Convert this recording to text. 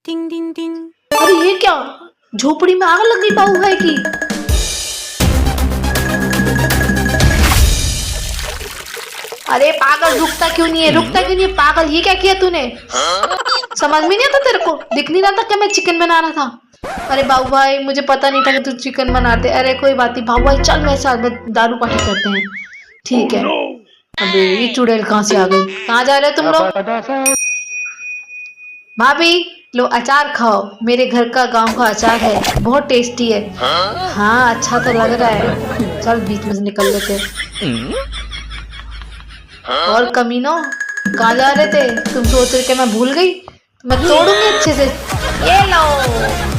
टिंग टिंग टिंग। अरे ये क्या, झोपड़ी में आग लग गई बाबू भाई की। अरे पागल, रुकता क्यों नहीं है, रुकता क्यों नहीं है पागल, ये क्या किया तूने? समझ में नहीं आता तेरे को? दिख नहीं रहा था क्या मैं चिकन बना रहा था? अरे बाबू भाई मुझे पता नहीं था कि तू चिकन बनाते। अरे कोई बात नहीं बाबू भाई, चल मेरे साथ दारू पार्टी करते हैं, ठीक है। अबे ये चुड़ैल कहाँ से आ गई? कहाँ जा रहे हो तुम लोग? भाभी लो अचार खाओ, मेरे घर का गांव का अचार है, बहुत टेस्टी है। हाँ अच्छा तो लग रहा है, चल बीच में से निकल लेते हैं। और कमीनों कहाँ जा रहे थे? तुम सोच रहे कि मैं भूल गई? मैं तोड़ूंगी अच्छे से, ये लो।